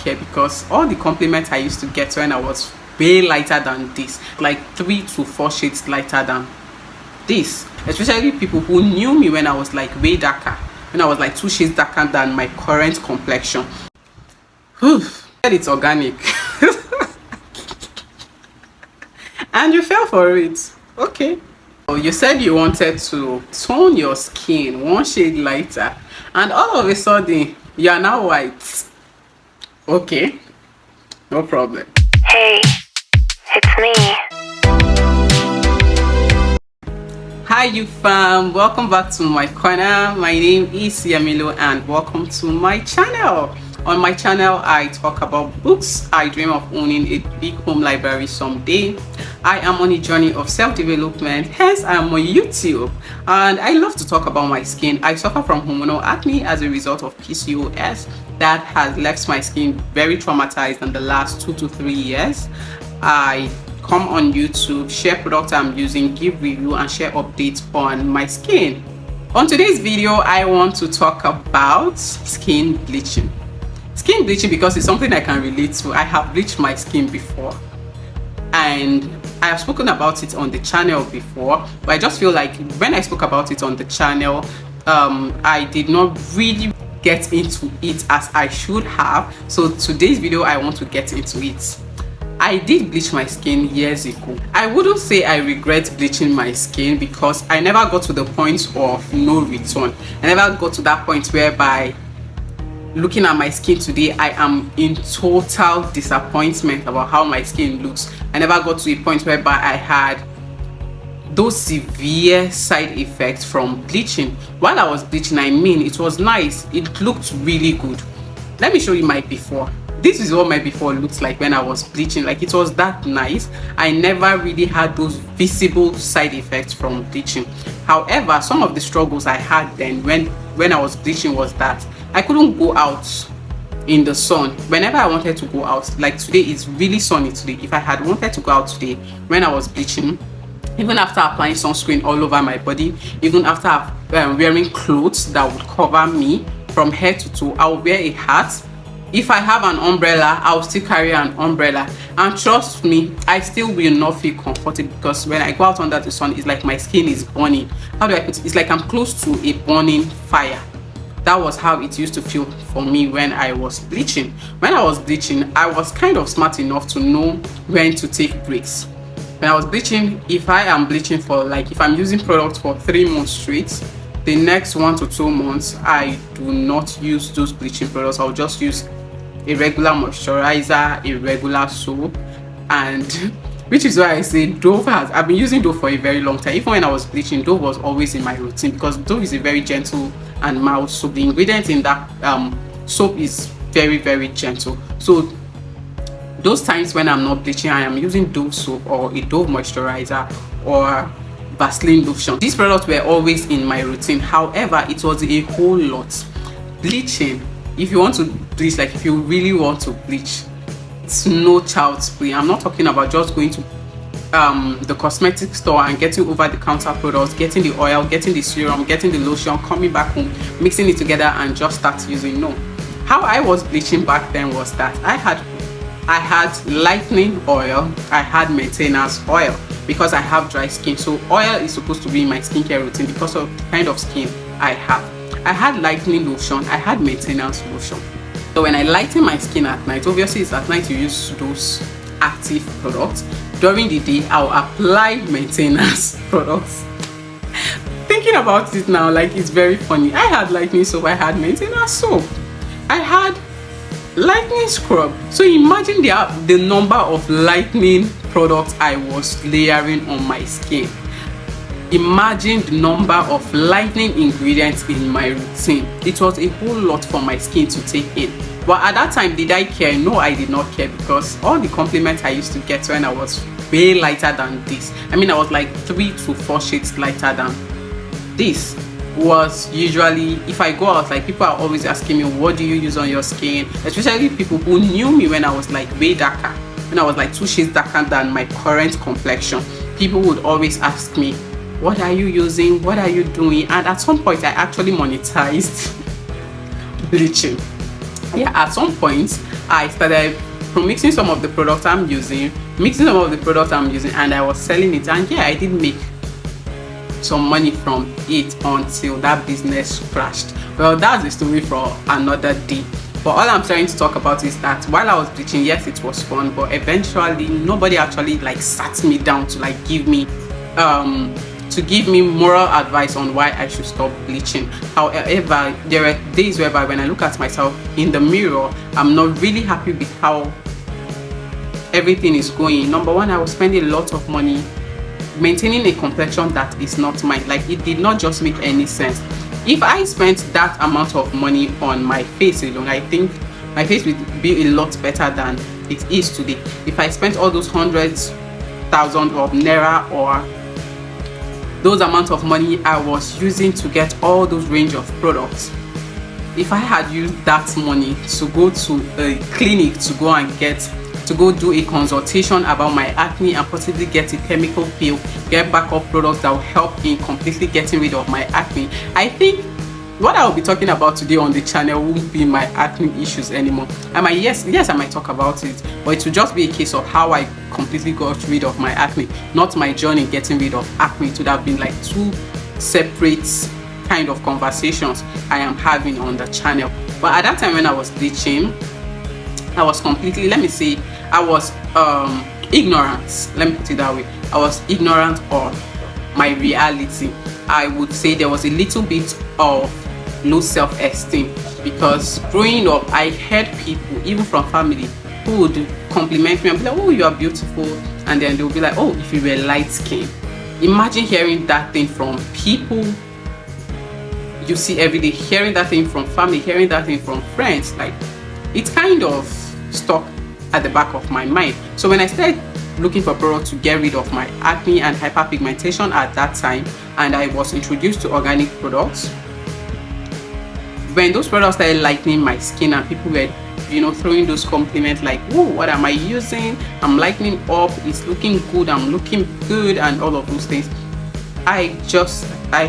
care because all the compliments I used to get when I was way lighter than this, like 3 to 4 shades lighter than this, especially people who knew me when I was like way darker, when I was like 2 shades darker than my current complexion. It's organic. And you fell for it. Okay. So you said you wanted to tone your skin 1 shade lighter, and all of a sudden you are now white. Okay, no problem. Hey, it's me. Hi YOUFAM, welcome back to my corner. My name is Yamilo and welcome to my channel. On my channel, I talk about books. I dream of owning a big home library someday. I am on a journey of self-development, hence I am on YouTube. And I love to talk about my skin. I suffer from hormonal acne as a result of PCOS that has left my skin very traumatized in the last 2 to 3 years. I come on YouTube, share products I'm using, give review and share updates on my skin. On today's video, I want to talk about skin bleaching. Skin bleaching because it's something I can relate to. I have bleached my skin before and I have spoken about it on the channel before, but I just feel like when I spoke about it on the channel, I did not really get into it as I should have. So today's video, I want to get into it. I did bleach my skin years ago. I wouldn't say I regret bleaching my skin because I never got to the point of no return. I never got to that point whereby looking at my skin today, I am in total disappointment about how my skin looks. I never got to a point whereby I had those severe side effects from bleaching. While I was bleaching, I mean, it was nice. It looked really good. Let me show you my before. This is what my before looks like when I was bleaching. Like, it was that nice. I never really had those visible side effects from bleaching. However, some of the struggles I had then when I was bleaching was that I couldn't go out in the sun whenever I wanted to go out. Like today, it's really sunny today. If I had wanted to go out today when I was bleaching, even after applying sunscreen all over my body, even after wearing clothes that would cover me from head to toe, I'll wear a hat. If I have an umbrella, I'll still carry an umbrella. And trust me, I still will not feel comfortable because when I go out under the sun, it's like my skin is burning. How do I put it? It's like I'm close to a burning fire. That was how it used to feel for me when I was bleaching. When I was bleaching, I was kind of smart enough to know when to take breaks. When I was bleaching, if I am bleaching for if I'm using products for 3 months straight, the next 1 to 2 months, I do not use those bleaching products. I'll just use a regular moisturizer, a regular soap, and which is why I say I've been using Dove for a very long time. Even when I was bleaching, Dove was always in my routine because Dove is a very gentle and mild soap. The ingredient in that soap is very, very gentle. So those times when I'm not bleaching, I am using Dove soap or a Dove moisturizer or Vaseline lotion. These products were always in my routine. However, it was a whole lot. Bleaching, if you want to bleach, like if you really want to bleach, it's no child's play. I'm not talking about just going to the cosmetic store and getting over the counter products, getting the oil, getting the serum, getting the lotion, coming back home, mixing it together and just start using. No. How I was bleaching back then was that I had lightening oil, I had maintenance oil because I have dry skin. So oil is supposed to be in my skincare routine because of the kind of skin I have. I had lightening lotion, I had maintenance lotion. So when I lighten my skin at night, obviously it's at night you use those active products. During the day, I'll apply maintenance products. Thinking about it now, like, it's very funny. I had lightening soap, I had maintenance soap, I had lightening scrub. So imagine the number of lightening products I was layering on my skin. Imagine the number of lightening ingredients in my routine. It was a whole lot for my skin to take in. But at that time, did I care? No, I did not care because all the compliments I used to get when I was way lighter than this, I mean, I was like 3 to 4 shades lighter than this, was usually, if I go out, like, people are always asking me, what do you use on your skin? Especially people who knew me when I was like way darker, when I was like 2 shades darker than my current complexion. People would always ask me, what are you using? What are you doing? And at some point, I actually monetized bleaching. Yeah, at some point I started mixing some of the products I'm using, and I was selling it. And yeah, I did make some money from it until that business crashed. Well, that's the story for another day. But all I'm trying to talk about is that while I was bleaching, yes, it was fun, but eventually nobody actually like sat me down to like give me moral advice on why I should stop bleaching. However, there are days whereby when I look at myself in the mirror, I'm not really happy with how everything is going. Number one, I was spending a lot of money maintaining a complexion that is not mine. Like, it did not just make any sense. If I spent that amount of money on my face alone, I think my face would be a lot better than it is today. If I spent all those hundreds, thousands of naira, or those amounts of money I was using to get all those range of products, if I had used that money to go to a clinic to go do a consultation about my acne and possibly get a chemical peel, get backup products that will help in completely getting rid of my acne, I think what I will be talking about today on the channel won't be my acne issues anymore. I might talk about it, but it will just be a case of how I completely got rid of my acne, not my journey getting rid of acne. It would have been like two separate kind of conversations I am having on the channel. But at that time when I was bleaching, I was completely, I was ignorant. Let me put it that way. I was ignorant of my reality. I would say there was a little bit of low self-esteem, because growing up I heard people, even from family, who would compliment me and be like, oh, you are beautiful, and then they'll be like, oh, if you were light skinned. Imagine hearing that thing from people you see every day, hearing that thing from family, hearing that thing from friends. Like, it kind of stuck at the back of my mind. So when I started looking for products to get rid of my acne and hyperpigmentation at that time, and I was introduced to organic products, when those products started lightening my skin and people were throwing those compliments like, oh, what am I using, I'm lightening up, it's looking good, I'm looking good, and all of those things, I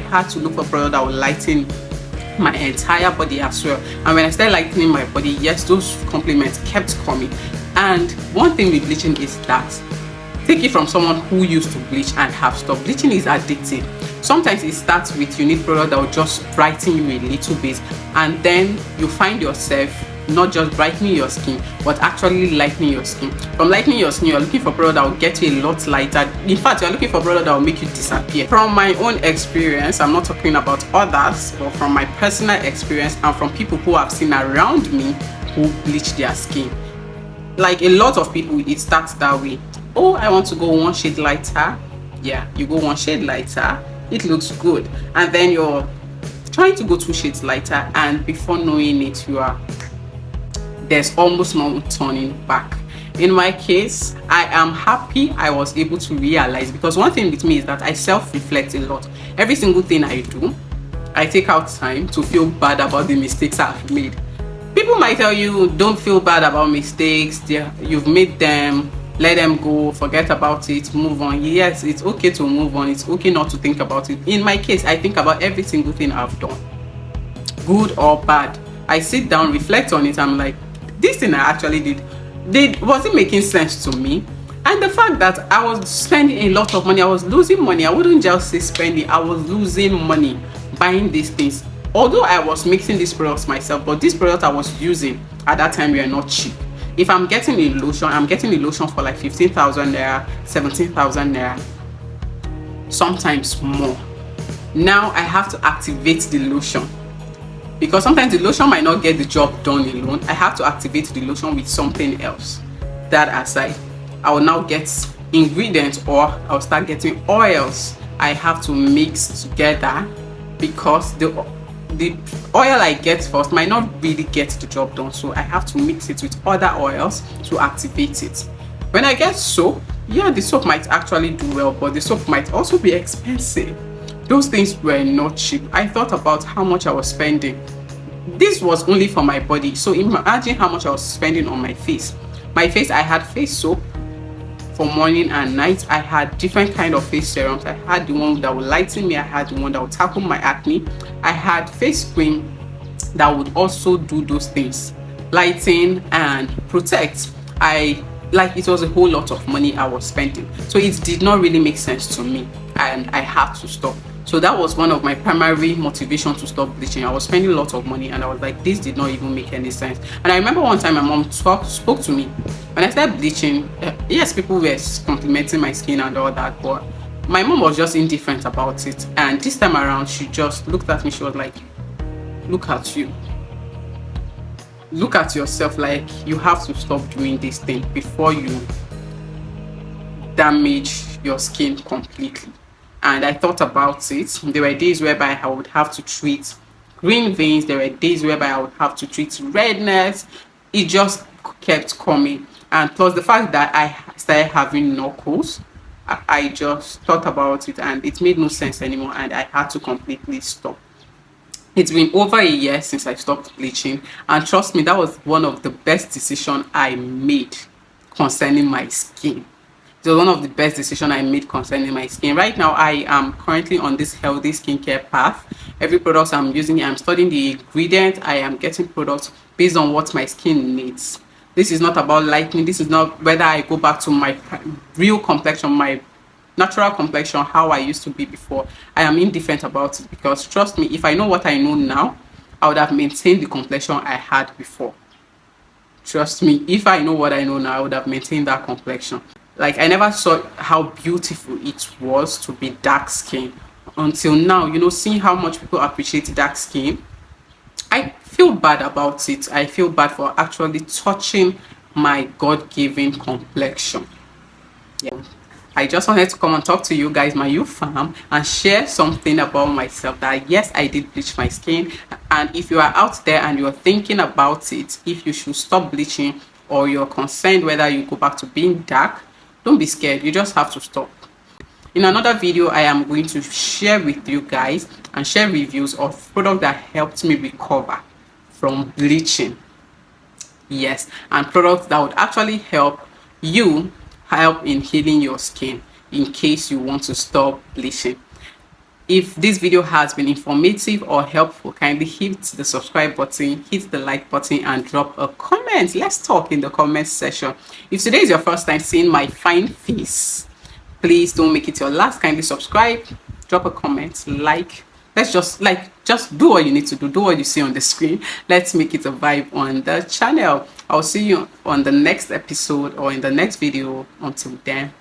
had to look for products that would lighten my entire body as well. And when I started lightening my body, yes, those compliments kept coming. And one thing with bleaching is that, take it from someone who used to bleach and have stopped, bleaching is addictive. Sometimes it starts with you need product that will just brighten you a little bit, and then you find yourself not just brightening your skin but actually lightening your skin. From lightening your skin, you're looking for product that will get you a lot lighter. In fact, you're looking for product that will make you disappear. From my own experience, I'm not talking about others, but from my personal experience and from people who I've seen around me who bleach their skin, like a lot of people, it starts that way. Oh, I want to go one shade lighter. Yeah, you go one shade lighter, it looks good, and then you're trying to go 2 shades lighter, and before knowing it, there's almost no turning back. In my case, I am happy I was able to realize, because one thing with me is that I self-reflect a lot. Every single thing I do, I take out time to feel bad about the mistakes I've made. People might tell you, don't feel bad about mistakes, you've made them, let them go, forget about it, move on. Yes, it's okay to move on, it's okay not to think about it. In my case, I think about every single thing I've done, good or bad. I sit down, reflect on it, I'm like, this thing I actually did, was it making sense to me? And the fact that I was spending a lot of money, I was losing money. I wouldn't just say spending, I was losing money buying these things. Although I was mixing these products myself, but these products I was using at that time were not cheap. If I'm getting a lotion, I'm getting a lotion for like 15,000 naira, 17,000 naira, sometimes more. Now I have to activate the lotion, because sometimes the lotion might not get the job done alone. I have to activate the lotion with something else. That aside, I will now get ingredients, or I'll start getting oils I have to mix together, because the oil I get first might not really get the job done, so I have to mix it with other oils to activate it. When I get soap, yeah, the soap might actually do well, but the soap might also be expensive. Those things were not cheap. I thought about how much I was spending. This was only for my body, so imagine how much I was spending on my face. My face, I had face soap for morning and night. I had different kind of face serums. I had the one that would lighten me, I had the one that would tackle my acne, I had face cream that would also do those things. lighten and protect. I like it was a whole lot of money I was spending, so it did not really make sense to me, and I had to stop. So that was one of my primary motivation to stop bleaching. I was spending a lot of money and I was like, this did not even make any sense. And I remember one time my mom spoke to me when I started bleaching. Yes, people were complimenting my skin and all that, but my mom was just indifferent about it. And this time around, she just looked at me. She was like, look at you, look at yourself, like you have to stop doing this thing before you damage your skin completely. And I thought about it. There were days whereby I would have to treat green veins. There were days whereby I would have to treat redness. It just kept coming. And plus the fact that I started having knuckles, I just thought about it and it made no sense anymore, and I had to completely stop. It's been over a year since I stopped bleaching, and trust me, that was one of the best decisions I made concerning my skin. It was one of the best decisions I made concerning my skin. Right now, I am currently on this healthy skincare path. Every product I'm using, I'm studying the ingredient. I am getting products based on what my skin needs. This is not about lightening. This is not whether I go back to my real complexion, my natural complexion, how I used to be before. I am indifferent about it, because trust me, if I know what I know now, I would have maintained the complexion I had before. Trust me, if I know what I know now, I would have maintained that complexion. Like, I never saw how beautiful it was to be dark skin until now. You know, seeing how much people appreciate dark skin, I feel bad about it. I feel bad for actually touching my God-given complexion. Yeah. I just wanted to come and talk to you guys, my YOUFAM, and share something about myself, that yes, I did bleach my skin. And if you are out there and you're thinking about it, if you should stop bleaching, or you're concerned whether you go back to being dark, don't be scared. You just have to stop. In another video, I am going to share with you guys and share reviews of products that helped me recover from bleaching. Yes, and products that would actually help in healing your skin in case you want to stop bleaching. If this video has been informative or helpful, kindly hit the subscribe button, hit the like button, and drop a comment. Let's talk in the comment section. If today is your first time seeing my fine face, please don't make it your last. Kindly subscribe, drop a comment, like. Let's just do what you need to do what you see on the screen. Let's make it a vibe on the channel. I'll see you on the next episode or in the next video. Until then,